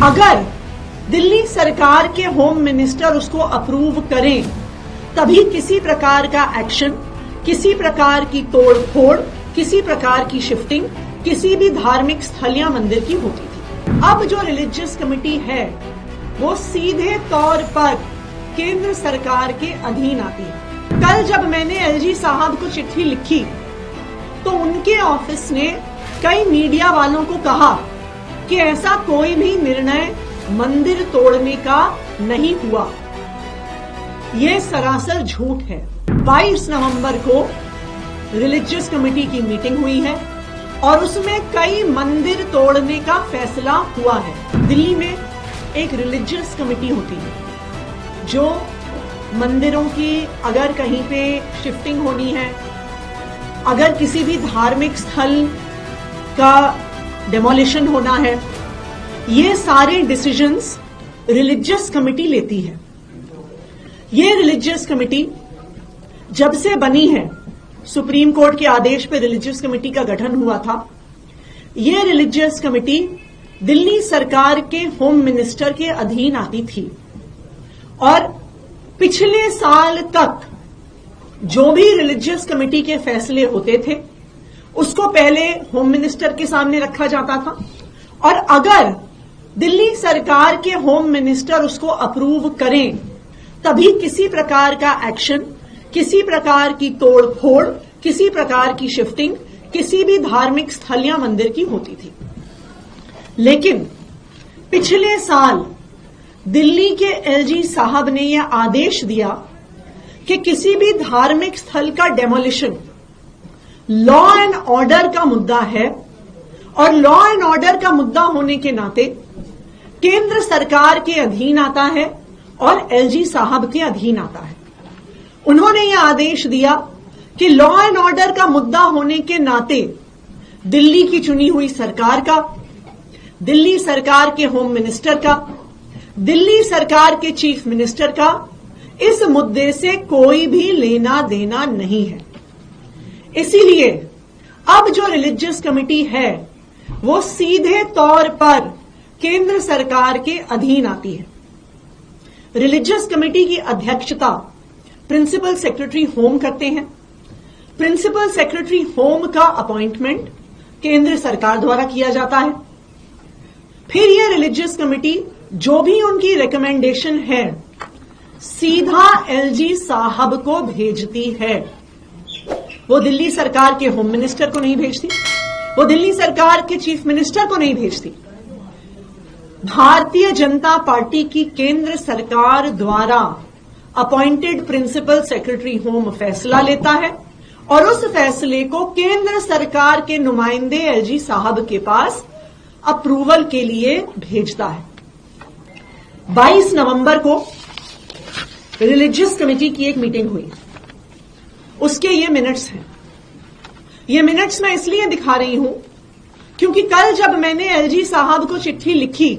अगर दिल्ली सरकार के होम मिनिस्टर उसको अप्रूव करें तभी किसी प्रकार का एक्शन, किसी प्रकार की तोड़फोड़, किसी प्रकार की शिफ्टिंग किसी भी धार्मिक स्थल या मंदिर की होती थी। अब जो रिलीजियस कमेटी है वो सीधे तौर पर केंद्र सरकार के अधीन आती है। कल जब मैंने एलजी साहब को चिट्ठी लिखी तो उनके ऑफिस ने कई मीडिया वालों को कहा कि ऐसा कोई भी निर्णय मंदिर तोड़ने का नहीं हुआ। ये सरासर झूठ है। 22 नवंबर को रिलीजियस कमेटी की मीटिंग हुई है और उसमें कई मंदिर तोड़ने का फैसला हुआ है। दिल्ली में एक रिलीजियस कमेटी होती है जो मंदिरों की अगर कहीं पे शिफ्टिंग होनी है, अगर किसी भी धार्मिक स्थल का डेमोलिशन होना है, ये सारे डिसीजंस रिलीजियस कमेटी लेती है। ये रिलीजियस कमेटी जब से बनी है, सुप्रीम कोर्ट के आदेश पर रिलीजियस कमेटी का गठन हुआ था। ये रिलीजियस कमेटी दिल्ली सरकार के होम मिनिस्टर के अधीन आती थी और पिछले साल तक जो भी रिलीजियस कमेटी के फैसले होते थे उसको पहले होम मिनिस्टर के सामने रखा जाता था और अगर दिल्ली सरकार के होम मिनिस्टर उसको अप्रूव करें तभी किसी प्रकार का एक्शन, किसी प्रकार की तोड़फोड़, किसी प्रकार की शिफ्टिंग किसी भी धार्मिक स्थल या मंदिर की होती थी। लेकिन पिछले साल दिल्ली के एलजी साहब ने यह आदेश दिया कि किसी भी धार्मिक स्थल का डेमोलिशन लॉ एंड ऑर्डर का मुद्दा है और लॉ एंड ऑर्डर का मुद्दा होने के नाते केंद्र सरकार के अधीन आता है और एलजी साहब के अधीन आता है। उन्होंने यह आदेश दिया कि लॉ एंड ऑर्डर का मुद्दा होने के नाते दिल्ली की चुनी हुई सरकार का, दिल्ली सरकार के होम मिनिस्टर का, दिल्ली सरकार के चीफ मिनिस्टर का इस मुद्दे से कोई भी लेना देना नहीं है। इसीलिए अब जो रिलीजियस कमेटी है वो सीधे तौर पर केंद्र सरकार के अधीन आती है। रिलीजियस कमेटी की अध्यक्षता प्रिंसिपल सेक्रेटरी होम करते हैं। प्रिंसिपल सेक्रेटरी होम का अपॉइंटमेंट केंद्र सरकार द्वारा किया जाता है। फिर यह रिलीजियस कमेटी जो भी उनकी रिकमेंडेशन है सीधा एलजी साहब को भेजती है। वो दिल्ली सरकार के होम मिनिस्टर को नहीं भेजती, वो दिल्ली सरकार के चीफ मिनिस्टर को नहीं भेजती। भारतीय जनता पार्टी की केंद्र सरकार द्वारा अपॉइंटेड प्रिंसिपल सेक्रेटरी होम फैसला लेता है और उस फैसले को केंद्र सरकार के नुमाइंदे एलजी साहब के पास अप्रूवल के लिए भेजता है। 22 नवंबर को रिलीजियस कमेटी की एक मीटिंग हुई, उसके ये मिनट्स हैं। ये मिनट्स मैं इसलिए दिखा रही हूं क्योंकि कल जब मैंने एलजी साहब को चिट्ठी लिखी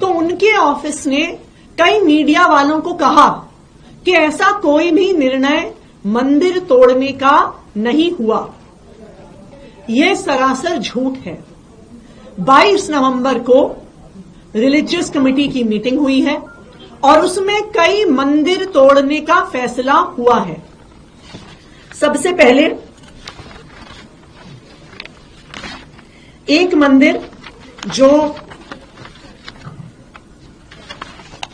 तो उनके ऑफिस ने कई मीडिया वालों को कहा कि ऐसा कोई भी निर्णय मंदिर तोड़ने का नहीं हुआ। यह सरासर झूठ है। 22 नवंबर को रिलीजियस कमेटी की मीटिंग हुई है और उसमें कई मंदिर तोड़ने का फैसला हुआ है। सबसे पहले एक मंदिर जो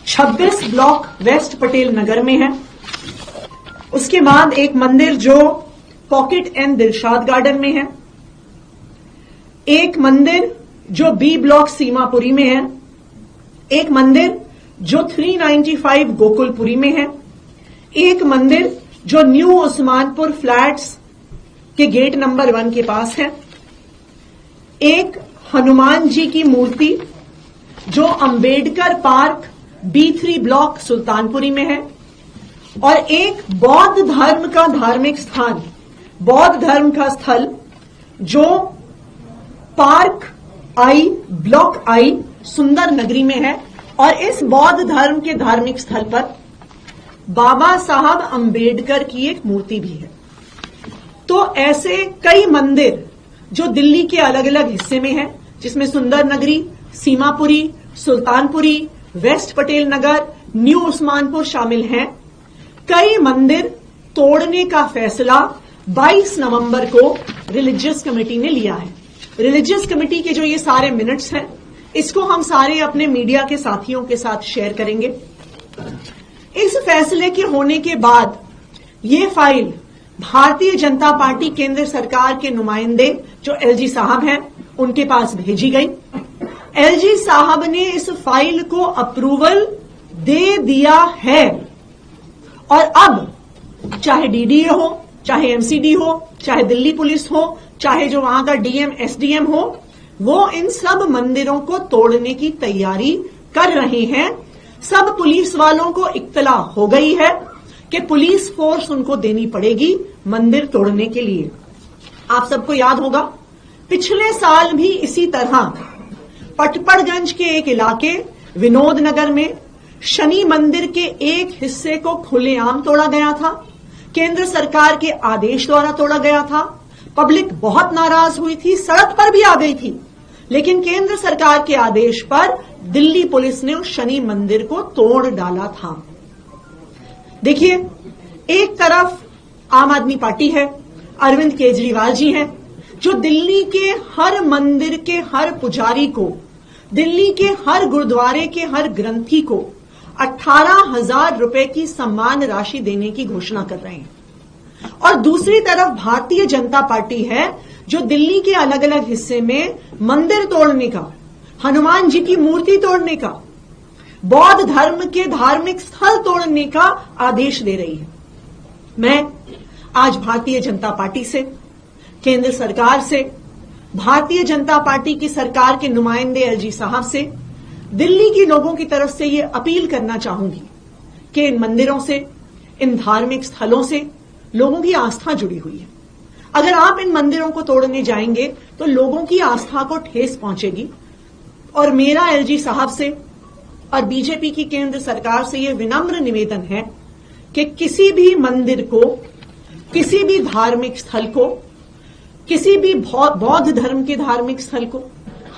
26 ब्लॉक वेस्ट पटेल नगर में है, उसके बाद एक मंदिर जो पॉकेट एंड दिलशाद गार्डन में है, एक मंदिर जो बी ब्लॉक सीमापुरी में है, एक मंदिर जो 395 गोकुलपुरी में है, एक मंदिर जो न्यू उस्मानपुर फ्लैट्स के गेट नंबर 1 के पास है, एक हनुमान जी की मूर्ति जो Ambedkar park B3 block Sultanpuri में है और एक बौद्ध धर्म का धार्मिक स्थान, बौद्ध धर्म का स्थल जो पार्क आई ब्लॉक आई सुंदर नगरी में है और इस बौद्ध धर्म के धार्मिक स्थल पर बाबा साहब अंबेडकर की एक मूर्ति भी है। तो ऐसे कई मंदिर जो दिल्ली के अलग अलग हिस्से में है, जिसमें सुंदर नगरी, सीमापुरी, सुल्तानपुरी, वेस्ट पटेल नगर, न्यू उस्मानपुर शामिल हैं। कई मंदिर तोड़ने का फैसला 22 नवंबर को रिलीजियस कमेटी ने लिया है। रिलीजियस कमेटी के जो ये सारे मिनट्स हैं, इसको हम सारे अपने मीडिया के साथियों के साथ शेयर करेंगे। इस फैसले के होने के बाद ये फाइल भारतीय जनता पार्टी केंद्र सरकार के नुमाइंदे जो एलजी साहब हैं, उनके पास भेजी गई। एलजी साहब ने इस फाइल को अप्रूवल दे दिया है और अब चाहे डीडीए हो, चाहे एमसीडी हो, चाहे दिल्ली पुलिस हो, चाहे जो वहां का डीएम एसडीएम हो, वो इन सब मंदिरों को तोड़ने की तैयारी कर रहे हैं। सब पुलिस वालों को इत्तला हो गई है कि पुलिस फोर्स उनको देनी पड़ेगी मंदिर तोड़ने के लिए। आप सबको याद होगा, पिछले साल भी इसी तरह पटपड़गंज के एक इलाके विनोद नगर में शनि मंदिर के एक हिस्से को खुलेआम तोड़ा गया था। केंद्र सरकार के आदेश द्वारा तोड़ा गया था। पब्लिक बहुत नाराज हुई थी, सड़क पर भी आ गई थी, लेकिन केंद्र सरकार के आदेश पर दिल्ली पुलिस ने उस शनि मंदिर को तोड़ डाला था। देखिए, एक तरफ आम आदमी पार्टी है, अरविंद केजरीवाल जी हैं, जो दिल्ली के हर मंदिर के हर पुजारी को, दिल्ली के हर गुरुद्वारे के हर ग्रंथी को 18,000 रुपए की सम्मान राशि देने की घोषणा कर रहे हैं। और दूसरी तरफ भारतीय जनता पार्टी है, जो दिल्ली के अलग अलग हिस्से में मंदिर तोड़ने का, हनुमान जी की मूर्ति तोड़ने का, बौद्ध धर्म के धार्मिक स्थल तोड़ने का आदेश दे रही है। मैं आज भारतीय जनता पार्टी से, केंद्र सरकार से, भारतीय जनता पार्टी की सरकार के नुमाइंदे एलजी साहब से, दिल्ली के लोगों की तरफ से ये अपील करना चाहूंगी कि इन मंदिरों से, इन धार्मिक स्थलों से लोगों की आस्था जुड़ी हुई है। अगर आप इन मंदिरों को तोड़ने जाएंगे तो लोगों की आस्था को ठेस पहुंचेगी। और मेरा एलजी साहब से और बीजेपी की केंद्र सरकार से यह विनम्र निवेदन है कि किसी भी मंदिर को, किसी भी धार्मिक स्थल को, किसी भी बौद्ध धर्म के धार्मिक स्थल को,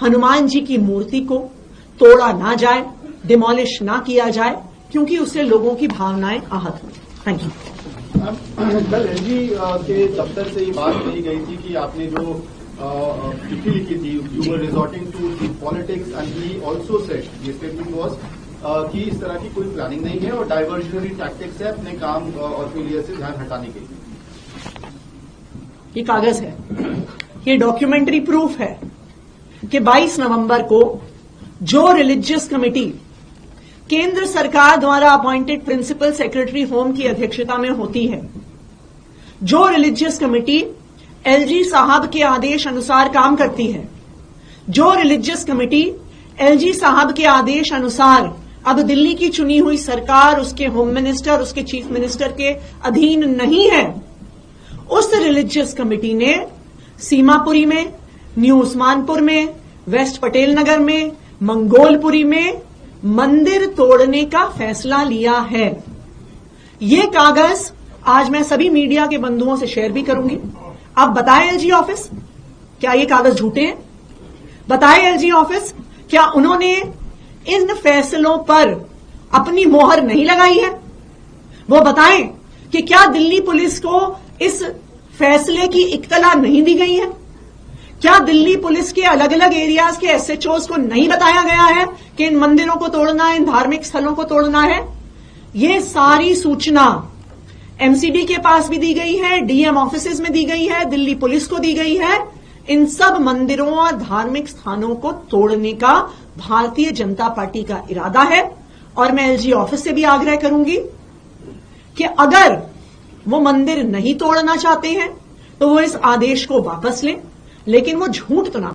हनुमान जी की मूर्ति को तोड़ा ना जाए, डिमोलिश ना किया जाए, क्योंकि उससे लोगों की भावनाएं आहत हुई। Thank you. कल एलजी के दफ्तर से ये बात कही गई थी कि आपने जो चिट्ठी लिखी थी, you were resorting to politics and he also said, ये स्टेटमेंट वाज कि इस तरह की कोई प्लानिंग नहीं है और डाइवर्जनरी टैक्टिक्स है अपने काम और फेलियर से ध्यान हटाने के लिए। ये कागज है, ये डॉक्यूमेंट्री प्रूफ है कि 22 नवंबर को जो रिलीजियस कमेटी केंद्र सरकार द्वारा अपॉइंटेड प्रिंसिपल सेक्रेटरी होम की अध्यक्षता में होती है, जो रिलीजियस कमेटी एलजी साहब के आदेश अनुसार काम करती है, जो रिलीजियस कमेटी एलजी साहब के आदेश अनुसार अब दिल्ली की चुनी हुई सरकार, उसके होम मिनिस्टर, उसके चीफ मिनिस्टर के अधीन नहीं है, उस रिलीजियस कमेटी ने सीमापुरी में, न्यू उस्मानपुर में, वेस्ट पटेल नगर में, मंगोलपुरी में मंदिर तोड़ने का फैसला लिया है। ये कागज आज मैं सभी मीडिया के बंधुओं से शेयर भी करूंगी। आप बताएं एलजी ऑफिस, क्या ये कागज झूठे हैं? बताएं एलजी ऑफिस, क्या उन्होंने इन फैसलों पर अपनी मोहर नहीं लगाई है? वो बताएं कि क्या दिल्ली पुलिस को इस फैसले की इत्तला नहीं दी गई है? क्या दिल्ली पुलिस के अलग अलग एरियाज के एसएचओज को नहीं बताया गया है कि इन मंदिरों को तोड़ना है, इन धार्मिक स्थलों को तोड़ना है? ये सारी सूचना एमसीडी के पास भी दी गई है, डीएम ऑफिसेज में दी गई है, दिल्ली पुलिस को दी गई है। इन सब मंदिरों और धार्मिक स्थानों को तोड़ने का भारतीय जनता पार्टी का इरादा है। और मैं एलजी ऑफिस से भी आग्रह करूंगी कि अगर वो मंदिर नहीं तोड़ना चाहते हैं तो वो इस आदेश को वापस लें, लेकिन वो झूठ तो ना